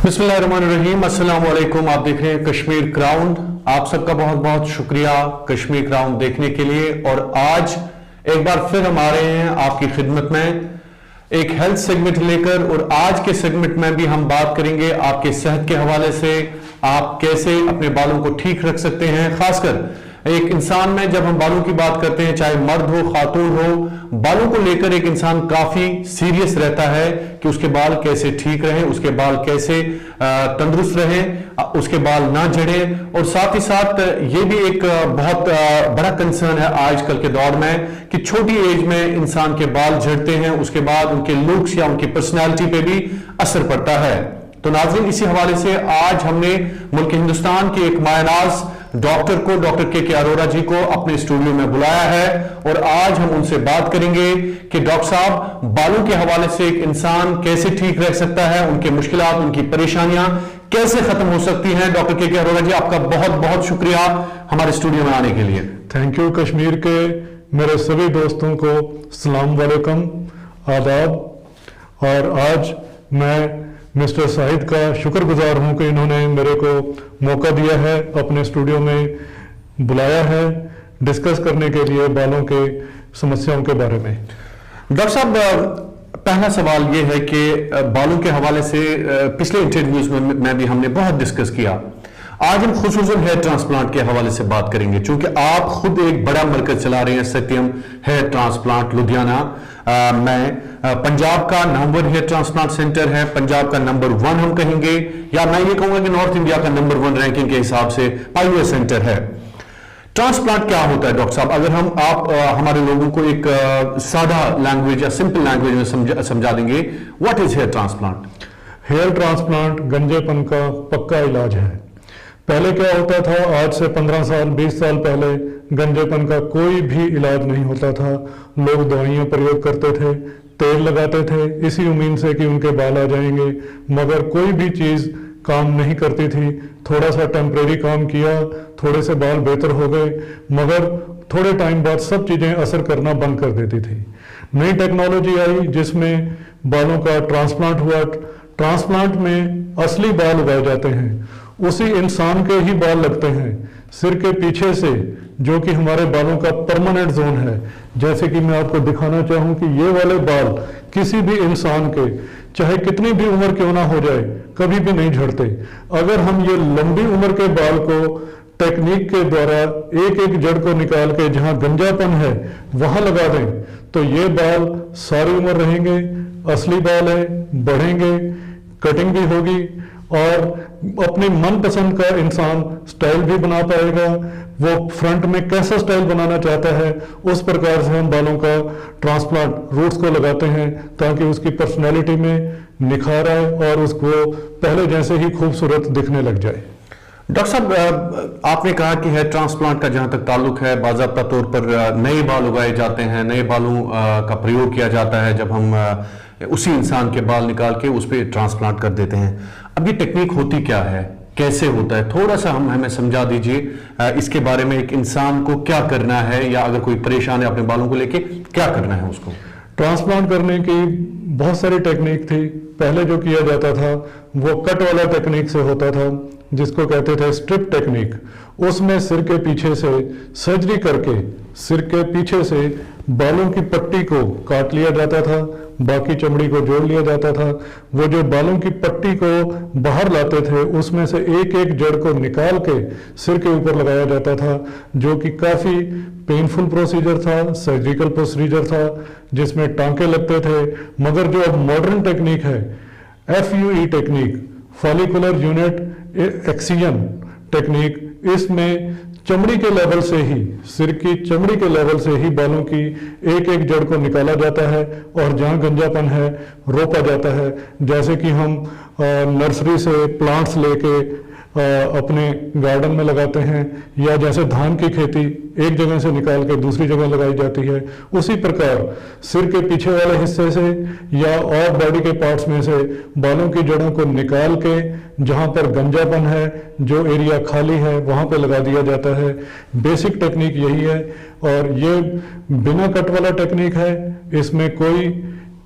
बिस्मिल्लाहिर्रहमानिर्रहीम, अस्सलाम वालेकुम। आप देख रहे हैं कश्मीर क्राउन। आप सबका बहुत बहुत शुक्रिया कश्मीर क्राउन देखने के लिए। और आज एक बार फिर हम आ रहे हैं आपकी खिदमत में एक हेल्थ सेगमेंट लेकर। और आज के सेगमेंट में भी हम बात करेंगे आपके सेहत के हवाले से, आप कैसे अपने बालों को ठीक रख सकते हैं। खासकर एक इंसान में जब हम बालों की बात करते हैं, चाहे मर्द हो खातून हो, बालों को लेकर एक इंसान काफी सीरियस रहता है कि उसके बाल कैसे ठीक रहें, उसके बाल कैसे तंदुरुस्त रहें, उसके बाल ना झड़ें। और साथ ही साथ ये भी एक बहुत बड़ा कंसर्न है आजकल के दौर में कि छोटी एज में इंसान के बाल झड़ते हैं, उसके बाद उनके लुक्स या उनकी पर्सनैलिटी पे भी असर पड़ता है। तो नाज़रीन, इसी हवाले से आज हमने मुल्क हिंदुस्तान के एक मायनाज डॉक्टर को, डॉक्टर के अरोरा जी को अपने स्टूडियो में बुलाया है। और आज हम उनसे बात करेंगे कि डॉक्टर साहब, बालों के हवाले से एक इंसान कैसे ठीक रह सकता है, उनकी मुश्किलात, उनकी परेशानियां कैसे खत्म हो सकती हैं। डॉक्टर के अरोरा जी, आपका बहुत बहुत शुक्रिया हमारे स्टूडियो में आने के लिए। Thank you. कश्मीर के मेरे सभी दोस्तों को अस्सलाम वालेकुम, आदाब। और आज मैं मिस्टर साहिद का शुक्रगुजार हूं कि इन्होंने मेरे को मौका दिया है, अपने स्टूडियो में बुलाया है डिस्कस करने के लिए बालों के समस्याओं के बारे में। डॉक्टर साहब, पहला सवाल यह है कि बालों के हवाले से पिछले इंटरव्यूज में भी हमने बहुत डिस्कस किया। आज हम खुसूसन हेयर ट्रांसप्लांट के हवाले से बात करेंगे, क्योंकि आप खुद एक बड़ा मरकज चला रहे हैं, सत्यम हेयर ट्रांसप्लांट लुधियाना में। पंजाब का नंबर हेयर ट्रांसप्लांट सेंटर है, पंजाब का नंबर 1 हम कहेंगे, या मैं ये कहूंगा कि नॉर्थ इंडिया का नंबर 1 रैंकिंग के हिसाब से पायनियर सेंटर है। ट्रांसप्लांट क्या होता है डॉक्टर साहब, अगर आप हमारे लोगों को एक सादा लैंग्वेज या सिंपल लैंग्वेज में समझा देंगे, what is hair transplant? Hair transplant गंजेपन का पक्का इलाज है। पहले क्या होता था, आज से 15 साल 20 साल पहले गंजेपन का कोई भी इलाज नहीं होता था। लोग दवाइयाँ प्रयोग करते थे, तेल लगाते थे इसी उम्मीद से कि उनके बाल आ जाएंगे, मगर कोई भी चीज़ काम नहीं करती थी। थोड़ा सा टेम्परेरी काम किया, थोड़े से बाल बेहतर हो गए, मगर थोड़े टाइम बाद सब चीज़ें असर करना बंद कर देती थी। नई टेक्नोलॉजी आई जिसमें बालों का ट्रांसप्लांट हुआ। ट्रांसप्लांट में असली बाल उगाए जाते हैं, उसी इंसान के ही बाल लगते हैं सिर के पीछे से, जो कि हमारे बालों का परमानेंट जोन है। जैसे कि मैं आपको दिखाना चाहूँ कि ये वाले बाल किसी भी इंसान के, चाहे कितनी भी उम्र क्यों ना हो जाए, कभी भी नहीं झड़ते। अगर हम ये लंबी उम्र के बाल को टेक्निक के द्वारा एक एक जड़ को निकाल के जहाँ गंजापन है वहाँ लगा दें, तो ये बाल सारी उम्र रहेंगे, असली बाल है, बढ़ेंगे, कटिंग भी होगी और अपने मनपसंद का इंसान स्टाइल भी बना पाएगा। वो फ्रंट में कैसा स्टाइल बनाना चाहता है उस प्रकार से हम बालों का ट्रांसप्लांट रूट्स को लगाते हैं, ताकि उसकी पर्सनैलिटी में निखार आए और उसको पहले जैसे ही खूबसूरत दिखने लग जाए। डॉक्टर साहब, आपने कहा कि हेयर ट्रांसप्लांट का जहां तक ताल्लुक है, बाज़ाब्ता तौर पर नए बाल उगाए जाते हैं, नए बालों का प्रयोग किया जाता है जब हम उसी इंसान के बाल निकाल के उस पर ट्रांसप्लांट कर देते हैं। अब ये टेक्निक होती क्या है, कैसे होता है, थोड़ा सा हमें समझा दीजिए। इसके बारे में एक इंसान को क्या करना है, या अगर कोई परेशान है अपने बालों को लेके क्या करना है उसको? ट्रांसप्लांट करने की बहुत सारी टेक्निक थी। पहले जो किया जाता था वो कट वाला टेक्निक से होता था, जिसको कहते थे स्ट्रिप टेक्निक। उसमें सिर के पीछे से सर्जरी करके सिर के पीछे से बालों की पट्टी को काट लिया जाता था, बाकी चमड़ी को जोड़ लिया जाता था। वो जो बालों की पट्टी को बाहर लाते थे उसमें से एक एक जड़ को निकाल के सिर के ऊपर लगाया जाता था, जो कि काफ़ी पेनफुल प्रोसीजर था, सर्जिकल प्रोसीजर था, जिसमें टांके लगते थे। मगर जो अब मॉडर्न टेक्निक है, FUE technique, follicular unit excision technique, इसमें चमड़ी के लेवल से ही, सिर की चमड़ी के लेवल से ही बालों की एक एक जड़ को निकाला जाता है और जहाँ गंजापन है रोका जाता है। जैसे कि हम नर्सरी से प्लांट्स लेके अपने गार्डन में लगाते हैं, या जैसे धान की खेती एक जगह से निकाल के दूसरी जगह लगाई जाती है, उसी प्रकार सिर के पीछे वाले हिस्से से या और बॉडी के पार्ट्स में से बालों की जड़ों को निकाल के जहाँ पर गंजापन है, जो एरिया खाली है, वहाँ पे लगा दिया जाता है। बेसिक टेक्निक यही है और ये बिना कट वाला टेक्निक है। इसमें कोई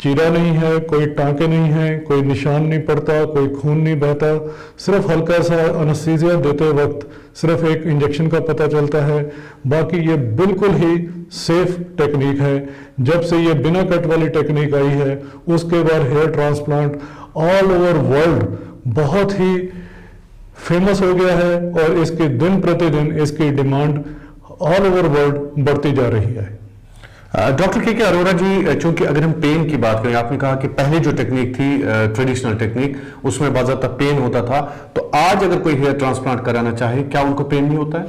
चीरा नहीं है, कोई टांके नहीं है, कोई निशान नहीं पड़ता, कोई खून नहीं बहता, सिर्फ हल्का सा एनेस्थीसिया देते वक्त सिर्फ एक इंजेक्शन का पता चलता है। बाकी ये बिल्कुल ही सेफ टेक्निक है। जब से ये बिना कट वाली टेक्निक आई है उसके बाद hair transplant all over world बहुत ही फेमस हो गया है और इसके दिन प्रतिदिन इसकी डिमांड ऑल ओवर वर्ल्ड बढ़ती जा रही है। डॉक्टर के अरोरा जी, चूंकि अगर हम पेन की बात करें, आपने कहा कि पहले जो टेक्निक थी ट्रेडिशनल टेक्निक, उसमें बाज़ाब्ता पेन होता था, तो आज अगर कोई हेयर ट्रांसप्लांट कराना चाहे क्या उनको पेन नहीं होता है?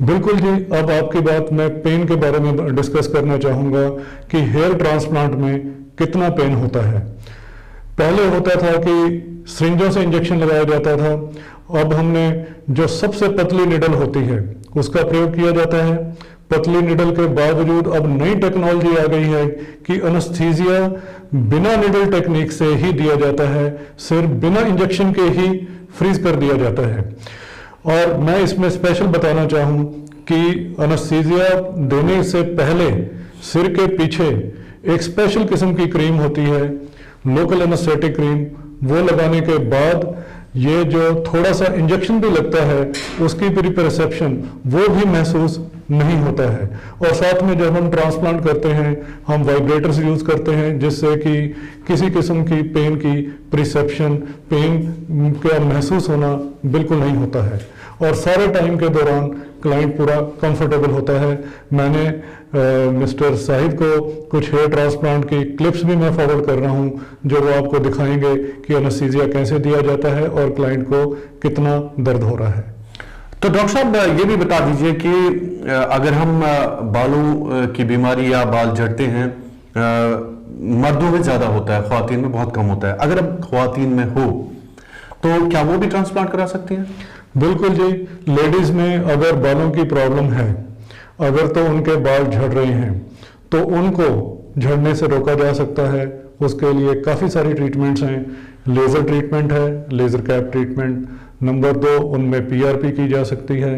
बिल्कुल जी। अब आपकी बात मैं पेन के बारे में डिस्कस करना चाहूँगा कि हेयर ट्रांसप्लांट में कितना पेन होता है। पहले होता था कि सिरिंजों से इंजेक्शन लगाया जाता था, अब हमने जो सबसे पतली निडल होती है उसका प्रयोग किया जाता है। पतली निडल के बावजूद अब नई टेक्नोलॉजी आ गई है कि एनेस्थीसिया बिना निडल टेक्निक से ही दिया जाता है, सिर्फ बिना इंजेक्शन के ही फ्रीज कर दिया जाता है। और मैं इसमें स्पेशल बताना चाहूँ कि एनेस्थीसिया देने से पहले सिर के पीछे एक स्पेशल किस्म की क्रीम होती है, लोकल एनेस्थेटिक क्रीम, वो लगाने के बाद ये जो थोड़ा सा इंजेक्शन भी लगता है उसकी प्रिसेप्शन वो भी महसूस नहीं होता है। और साथ में जब हम ट्रांसप्लांट करते हैं हम वाइब्रेटर्स यूज करते हैं जिससे कि किसी किस्म की पेन की प्रिसेप्शन, पेन का महसूस होना बिल्कुल नहीं होता है और सारे टाइम के दौरान क्लाइंट पूरा कंफर्टेबल होता है। मैंने मिस्टर साहिद को कुछ हेयर ट्रांसप्लांट की क्लिप्स भी मैं फॉरवर्ड कर रहा हूं जो वो आपको दिखाएंगे कि एनेस्थीसिया कैसे दिया जाता है और क्लाइंट को कितना दर्द हो रहा है। तो डॉक्टर साहब ये भी बता दीजिए कि अगर हम बालों की बीमारी या बाल झड़ते हैं, मर्दों में ज्यादा होता है, ख्वातीन में बहुत कम होता है, अगर अब ख्वातीन में हो तो क्या वो भी ट्रांसप्लांट करा सकती हैं? बिल्कुल जी। लेडीज में अगर बालों की प्रॉब्लम है, अगर तो उनके बाल झड़ रहे हैं तो उनको झड़ने से रोका जा सकता है। उसके लिए काफ़ी सारी ट्रीटमेंट्स हैं। लेज़र ट्रीटमेंट है, लेज़र कैप ट्रीटमेंट। नंबर 2, उनमें पीआरपी की जा सकती है।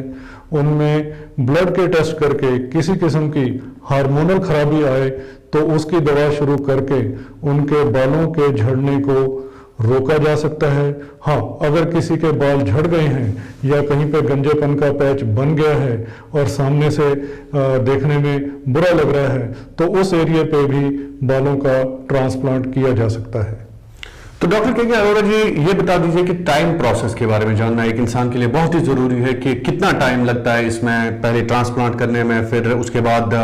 उनमें ब्लड के टेस्ट करके किसी किस्म की हार्मोनल खराबी आए तो उसकी दवा शुरू करके उनके बालों के झड़ने को रोका जा सकता है। हाँ, अगर किसी के बाल झड़ गए हैं या कहीं पे गंजेपन का पैच बन गया है और सामने से देखने में बुरा लग रहा है तो उस एरिया पे भी बालों का ट्रांसप्लांट किया जा सकता है। तो डॉक्टर के अरोरा जी ये बता दीजिए कि टाइम प्रोसेस के बारे में जानना एक इंसान के लिए बहुत ही जरूरी है कि कितना टाइम लगता है इसमें, पहले ट्रांसप्लांट करने में, फिर उसके बाद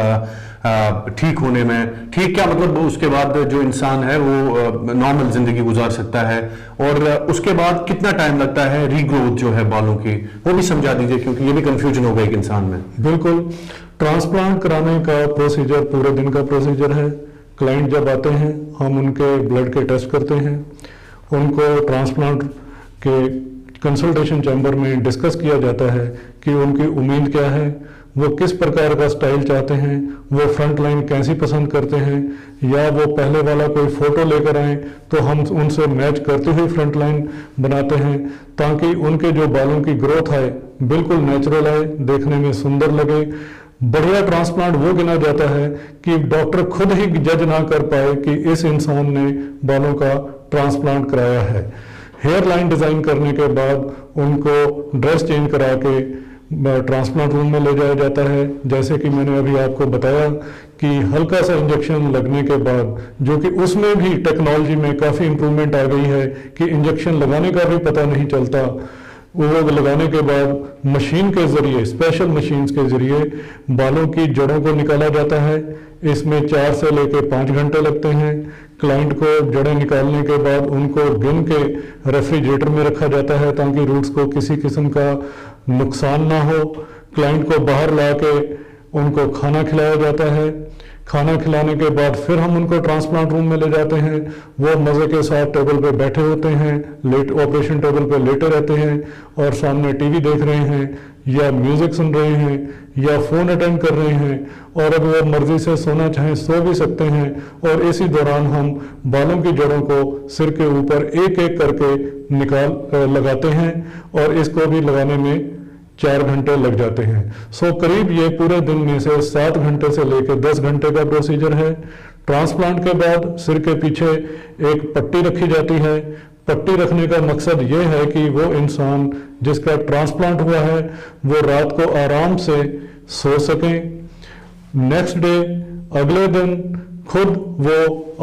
ठीक होने में। ठीक क्या मतलब उसके बाद जो इंसान है वो नॉर्मल जिंदगी गुजार सकता है, और उसके बाद कितना टाइम लगता है रीग्रोथ जो है बालों की, वो भी समझा दीजिए क्योंकि ये भी कंफ्यूजन हो गई एक इंसान में। बिल्कुल। ट्रांसप्लांट कराने का प्रोसीजर पूरे दिन का प्रोसीजर है। क्लाइंट जब आते हैं हम उनके ब्लड के टेस्ट करते हैं, उनको ट्रांसप्लांट के कंसल्टेशन चैम्बर में डिस्कस किया जाता है कि उनकी उम्मीद क्या है, वो किस प्रकार का स्टाइल चाहते हैं, वो फ्रंट लाइन कैसी पसंद करते हैं, या वो पहले वाला कोई फोटो लेकर आए तो हम उनसे मैच करते हुए फ्रंट लाइन बनाते हैं ताकि उनके जो बालों की ग्रोथ आए बिल्कुल नेचुरल आए, देखने में सुंदर लगे। बढ़िया ट्रांसप्लांट वो गिना जाता है कि डॉक्टर खुद ही जज ना कर पाए कि इस इंसान ने बालों का ट्रांसप्लांट कराया है। हेयर लाइन डिजाइन करने के बाद उनको ड्रेस चेंज करा के ट्रांसप्लांट रूम में ले जाया जाता है। जैसे कि मैंने अभी आपको बताया कि हल्का सा इंजेक्शन लगने के बाद, जो कि उसमें भी टेक्नोलॉजी में काफ़ी इंप्रूवमेंट आ गई है कि इंजेक्शन लगाने का भी पता नहीं चलता, वो लगाने के बाद मशीन के जरिए, स्पेशल मशीन्स के जरिए बालों की जड़ों को निकाला जाता है। इसमें 4 से लेकर 5 घंटे लगते हैं। क्लाइंट को जड़ें निकालने के बाद उनको गिन के रेफ्रिजरेटर में रखा जाता है ताकि रूट्स को किसी किस्म का नुकसान ना हो। क्लाइंट को बाहर ला के उनको खाना खिलाया जाता है। खाना खिलाने के बाद फिर हम उनको ट्रांसप्लांट रूम में ले जाते हैं। वो मज़े के साथ टेबल पे बैठे होते हैं, ऑपरेशन टेबल पे लेटे रहते हैं और सामने टीवी देख रहे हैं या म्यूजिक सुन रहे हैं या फोन अटेंड कर रहे हैं, और अगर वो मर्जी से सोना चाहें सो भी सकते हैं। और इसी दौरान हम बालों की जड़ों को सिर के ऊपर एक एक करके लगाते हैं और इसको भी लगाने में 4 घंटे लग जाते हैं। करीब ये पूरे दिन में से 7 घंटे से लेकर 10 घंटे का प्रोसीजर है। ट्रांसप्लांट के बाद सिर के पीछे एक पट्टी रखी जाती है। पट्टी रखने का मकसद ये है कि वो इंसान जिसका ट्रांसप्लांट हुआ है वो रात को आराम से सो सके। नेक्स्ट डे, अगले दिन खुद वो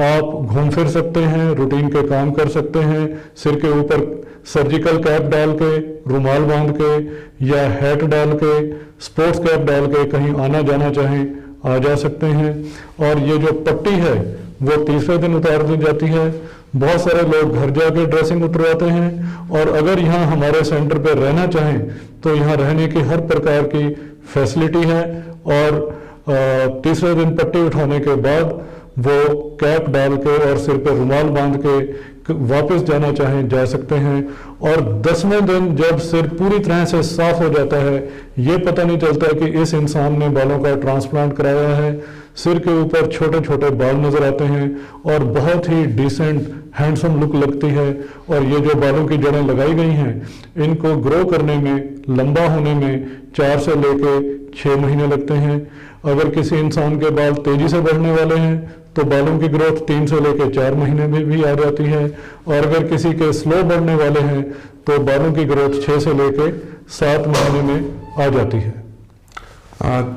आप घूम फिर सकते हैं, रूटीन के काम कर सकते हैं। सिर के ऊपर सर्जिकल कैप डाल के, रुमाल बांध के या हैट डाल के, स्पोर्ट्स कैप डाल के कहीं आना जाना चाहें आ जा सकते हैं। और ये जो पट्टी है वो तीसरे दिन उतार दी जाती है। बहुत सारे लोग घर जाके ड्रेसिंग उतरवाते हैं, और अगर यहाँ हमारे सेंटर पे रहना चाहें तो यहाँ रहने की हर प्रकार की फैसिलिटी है। और तीसरे दिन पट्टी उठाने के बाद वो कैप डाल के और सिर पे रुमाल बांध के वापस जाना चाहें जा सकते हैं। और 10वें दिन जब सिर पूरी तरह से साफ हो जाता है, ये पता नहीं चलता कि इस इंसान ने बालों का ट्रांसप्लांट कराया है। सिर के ऊपर छोटे छोटे बाल नजर आते हैं और बहुत ही डिसेंट हैंडसम लुक लगती है। और ये जो बालों की जड़ें लगाई गई हैं, इनको ग्रो करने में, लंबा होने में 4 से लेके 6 महीने लगते हैं। अगर किसी इंसान के बाल तेजी से बढ़ने वाले हैं तो बालों की ग्रोथ 3 से लेकर 4 महीने में भी आ जाती है। और अगर किसी के स्लो बढ़ने वाले हैं तो बालों की ग्रोथ 6 से लेकर 7 महीने में आ जाती है।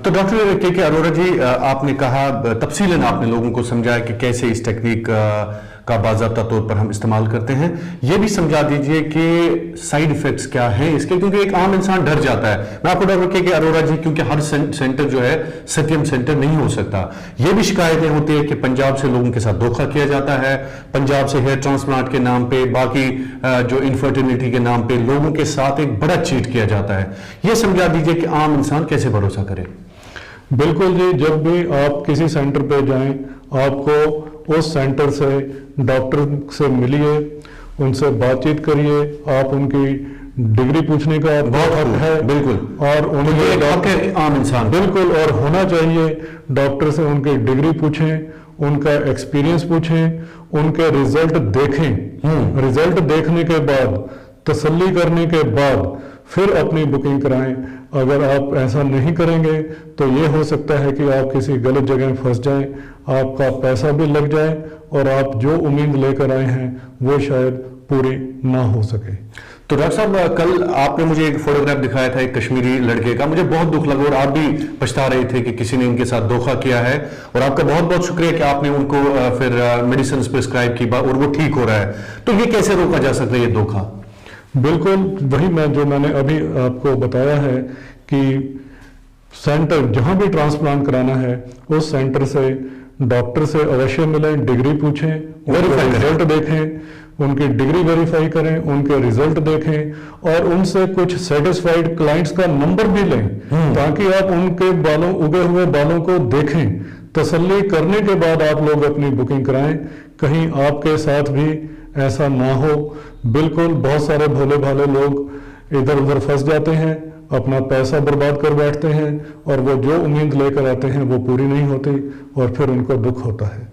तो डॉक्टर के अरोड़ा जी, आपने कहा, तफसीलन आपने लोगों को समझाया कि कैसे इस टेक्निक का बाज़ाब्ता तौर पर हम इस्तेमाल करते हैं। ये भी समझा दीजिए कि साइड इफेक्ट्स क्या हैं इसके, क्योंकि एक आम इंसान डर जाता है। मैं आपको डॉक्टर के अरोड़ा जी, क्योंकि हर सेंटर जो है सत्यम सेंटर नहीं हो सकता, ये भी शिकायतें होती है कि पंजाब से लोगों के साथ धोखा किया जाता है, पंजाब से हेयर ट्रांसप्लांट के नाम पे, बाकी जो इनफर्टिलिटी के नाम पे लोगों के साथ एक बड़ा चीट किया जाता है। ये समझा दीजिए कि आम इंसान कैसे भरोसा करे। बिल्कुल जी, जब भी आप किसी सेंटर पे जाएं, आपको उस सेंटर से डॉक्टर से मिलिए, उनसे बातचीत करिए। आप उनकी डिग्री पूछने का बहुत हक है, बिल्कुल, और उनके आम इंसान बिल्कुल, और होना चाहिए। डॉक्टर से उनकी डिग्री पूछें, उनका एक्सपीरियंस पूछें, उनके रिजल्ट देखें। रिजल्ट देखने के बाद, तसल्ली करने के बाद फिर अपनी बुकिंग कराएं। अगर आप ऐसा नहीं करेंगे तो ये हो सकता है कि आप किसी गलत जगह फंस जाएं, आपका पैसा भी लग जाए और आप जो उम्मीद लेकर आए हैं वो शायद पूरी ना हो सके। तो डॉक्टर साहब, कल आपने मुझे एक फोटोग्राफ दिखाया था एक कश्मीरी लड़के का, मुझे बहुत दुख लगा और आप भी पछता रहे थे कि किसी ने उनके साथ धोखा किया है। और आपका बहुत बहुत शुक्रिया कि आपने उनको फिर मेडिसिन प्रिस्क्राइब की और वो ठीक हो रहा है। तो ये कैसे रोका जा सकता है ये धोखा? बिल्कुल वही मैंने अभी आपको बताया है कि सेंटर जहां भी ट्रांसप्लांट कराना है उस सेंटर से डॉक्टर से अवश्य मिलें, डिग्री पूछें, उनके रिजल्ट देखें, उनकी डिग्री वेरीफाई करें, उनके रिजल्ट देखें और उनसे कुछ सेटिस्फाइड क्लाइंट्स का नंबर भी लें ताकि आप उनके बालों, उगे हुए बालों को देखें। तसल्ली करने के बाद आप लोग अपनी बुकिंग कराएं, कहीं आपके साथ भी ऐसा ना हो। बिल्कुल, बहुत सारे भोले भाले लोग इधर उधर फंस जाते हैं, अपना पैसा बर्बाद कर बैठते हैं और वो जो उम्मीद लेकर आते हैं वो पूरी नहीं होती और फिर उनको दुख होता है।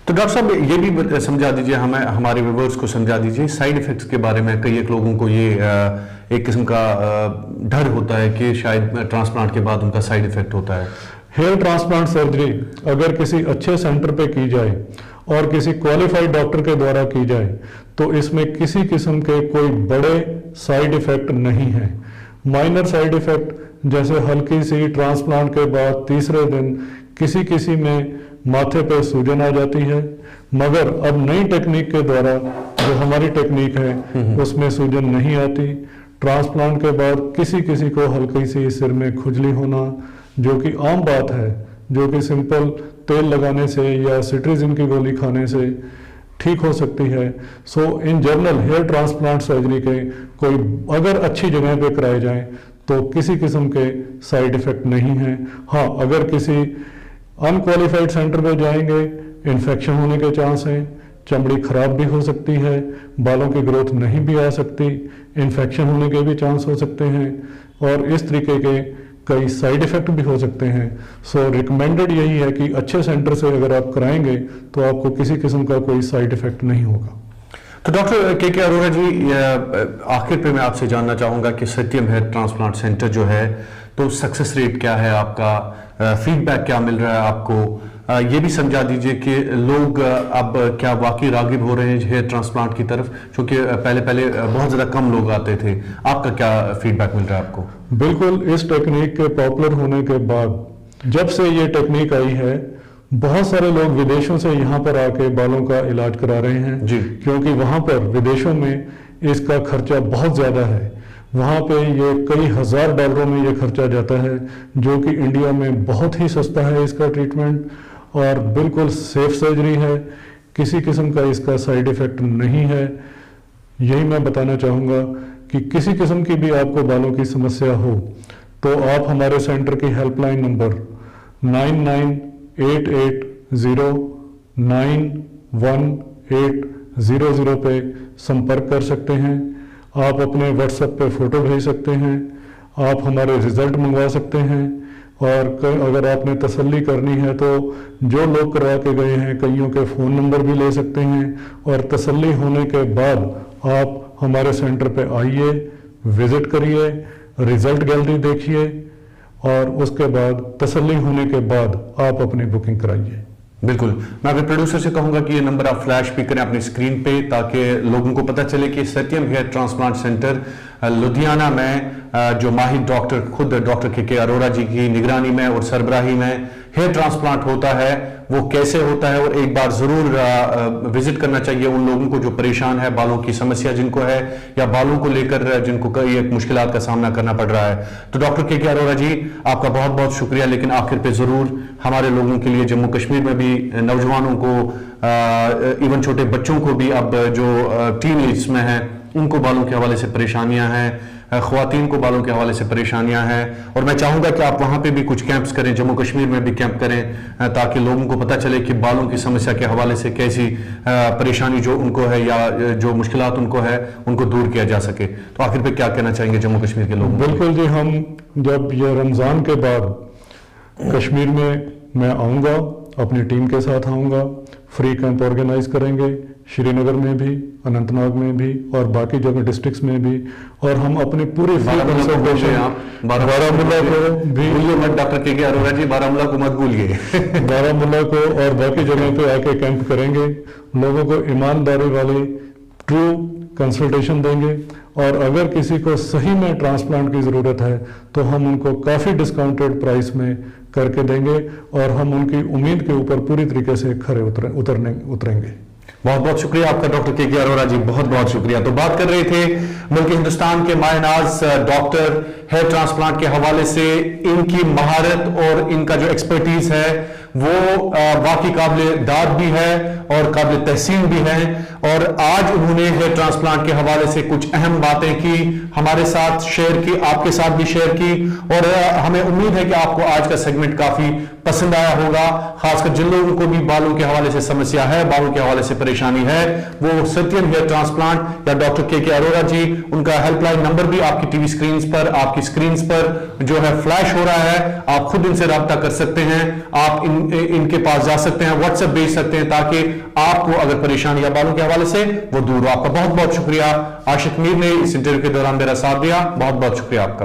तो डॉक्टर साहब, ये भी समझा दीजिए, हमें, हमारे व्यूअर्स को समझा दीजिए साइड इफेक्ट्स के बारे में। कई एक लोगों को ये एक किस्म का डर होता है कि शायद ट्रांसप्लांट के बाद उनका साइड इफेक्ट होता है। हेयर ट्रांसप्लांट सर्जरी अगर किसी अच्छे सेंटर पे की जाए और किसी क्वालिफाइड डॉक्टर के द्वारा की जाए तो इसमें किसी किस्म के कोई बड़े साइड इफेक्ट नहीं है। माइनर साइड इफेक्ट जैसे हल्की सी ट्रांसप्लांट के बाद तीसरे दिन किसी में माथे पे सूजन आ जाती है, मगर अब नई टेक्निक के द्वारा जो हमारी टेक्निक है उसमें सूजन नहीं आती। ट्रांसप्लांट के बाद किसी को हल्की सी सिर में खुजली होना जो कि आम बात है, जो कि सिंपल तेल लगाने से या सिट्रीजिन की गोली खाने से ठीक हो सकती है। So in general hair transplant surgery के कोई अगर अच्छी जगह पे कराए जाएं तो किसी किस्म के साइड इफेक्ट नहीं है। हाँ, अगर किसी अनक्वालिफाइड सेंटर पे जाएंगे, इन्फेक्शन होने के चांस हैं, चमड़ी खराब भी हो सकती है, बालों की ग्रोथ नहीं भी आ सकती, इन्फेक्शन होने के भी चांस हो सकते हैं और इस तरीके के कई साइड इफेक्ट भी हो सकते हैं। सो रिकमेंडेड यही है कि अच्छे सेंटर से अगर आप कराएंगे तो आपको किसी किस्म का कोई साइड इफेक्ट नहीं होगा। तो डॉक्टर के अरोड़ा जी, आखिर पे मैं आपसे जानना चाहूँगा कि सत्यम हेयर ट्रांसप्लांट सेंटर जो है तो सक्सेस रेट क्या है आपका, फीडबैक क्या मिल रहा है आपको, ये भी समझा दीजिए कि लोग अब क्या वाकई रागिब हो रहे हैं हेयर ट्रांसप्लांट की तरफ, क्योंकि पहले पहले बहुत ज़्यादा कम लोग आते थे। आपका क्या फीडबैक मिल रहा है आपको? बिल्कुल, इस टेक्निक के पॉपुलर होने के बाद, जब से ये टेक्निक आई है, बहुत सारे लोग विदेशों से यहाँ पर आके बालों का इलाज करा रहे हैं जी। क्योंकि वहाँ पर विदेशों में इसका खर्चा बहुत ज़्यादा है। वहाँ पे ये कई हजार डॉलरों में ये खर्चा जाता है, जो कि इंडिया में बहुत ही सस्ता है इसका ट्रीटमेंट, और बिल्कुल सेफ सर्जरी है, किसी किस्म का इसका साइड इफ़ेक्ट नहीं है। यही मैं बताना चाहूँगा कि किसी किस्म की भी आपको बालों की समस्या हो तो आप हमारे सेंटर की हेल्पलाइन नंबर 9988091800 पे संपर्क कर सकते हैं। आप अपने व्हाट्सएप पे फ़ोटो भेज सकते हैं, आप हमारे रिज़ल्ट मंगवा सकते हैं, और अगर आपने तसल्ली करनी है तो जो लोग करवा के गए हैं कईयों के फ़ोन नंबर भी ले सकते हैं, और तसल्ली होने के बाद आप हमारे सेंटर पे आइए, विज़िट करिए, रिज़ल्ट गैलरी देखिए, और उसके बाद तसल्ली होने के बाद आप अपनी बुकिंग कराइए। बिल्कुल, मैं अपने प्रोड्यूसर से कहूंगा कि ये नंबर आप फ्लैश भी करें अपनी स्क्रीन पे, ताकि लोगों को पता चले कि सत्यम हेयर ट्रांसप्लांट सेंटर लुधियाना में, जो माहिर डॉक्टर खुद डॉक्टर के अरोड़ा जी की निगरानी में और सरबराही में हेयर ट्रांसप्लांट होता है, वो कैसे होता है, और एक बार जरूर विजिट करना चाहिए उन लोगों को जो परेशान है, बालों की समस्या जिनको है, या बालों को लेकर जिनको कई एक मुश्किलात का सामना करना पड़ रहा है। तो डॉक्टर के अरोड़ा जी, आपका बहुत बहुत शुक्रिया, लेकिन आखिर पे जरूर हमारे लोगों के लिए, जम्मू कश्मीर में भी नौजवानों को, इवन छोटे बच्चों को भी, अब जो टीन एज में है, उनको बालों के हवाले से परेशानियां हैं, ख्वातीन को बालों के हवाले से परेशानियां हैं, और मैं चाहूंगा कि आप वहां पे भी कुछ कैंप्स करें, जम्मू कश्मीर में भी कैंप करें, ताकि लोगों को पता चले कि बालों की समस्या के हवाले से कैसी परेशानी जो उनको है या जो मुश्किलात उनको है, उनको दूर किया जा सके। तो आखिर पे क्या कहना चाहेंगे जम्मू कश्मीर के लोगों? बिल्कुल जी, हम जब ये रमज़ान के बाद कश्मीर में मैं आऊँगा, अपनी टीम के साथ आऊँगा, फ्री कैंप ऑर्गेनाइज करेंगे, श्रीनगर में भी, अनंतनाग में भी, और बाकी जगह डिस्ट्रिक्ट्स में भी, और हम अपनी पूरी बारामूला को भी, डॉक्टर के अरोड़ा जी, बारामूला को मत भूलिए। बारामूला को और बाकी जगह पे आके कैंप करेंगे, लोगों को ईमानदारी वाली ट्रू कंसल्टेशन देंगे, और अगर किसी को सही में ट्रांसप्लांट की ज़रूरत है तो हम उनको काफ़ी डिस्काउंटेड प्राइस में करके देंगे, और हम उनकी उम्मीद के ऊपर पूरी तरीके से खरे उतरेंगे। बहुत बहुत शुक्रिया आपका डॉक्टर के अरोड़ा जी, बहुत बहुत शुक्रिया। तो बात कर रहे थे मुल्क हिंदुस्तान के मायनाज डॉक्टर हेयर ट्रांसप्लांट के हवाले से, इनकी महारत और इनका जो एक्सपर्टीज है वो वाकई काबिल दाद भी है और काबिल तहसीन भी है, और आज उन्होंने हेयर ट्रांसप्लांट के हवाले से कुछ अहम बातें की, हमारे साथ शेयर की, आपके साथ भी शेयर की, और हमें उम्मीद है कि आपको आज का सेगमेंट काफी पसंद आया होगा। खासकर जिन लोगों को भी बालों के हवाले से समस्या है, बालों के हवाले से परेशानी है, वो सत्यम हेयर ट्रांसप्लांट या डॉक्टर के अरोड़ा जी, उनका हेल्पलाइन नंबर भी आपकी टीवी स्क्रीन पर, आपकी स्क्रीन पर जो है फ्लैश हो रहा है, आप खुद इनसे राब्ता कर सकते हैं, आप इनके पास जा सकते हैं, व्हाट्सएप भेज सकते हैं, ताकि आपको अगर परेशानी या बालों के हवाले से वो दूर हो। आपका बहुत बहुत शुक्रिया। आशिक मीर ने इस इंटरव्यू के दौरान मेरा साथ दिया, बहुत बहुत शुक्रिया आपका।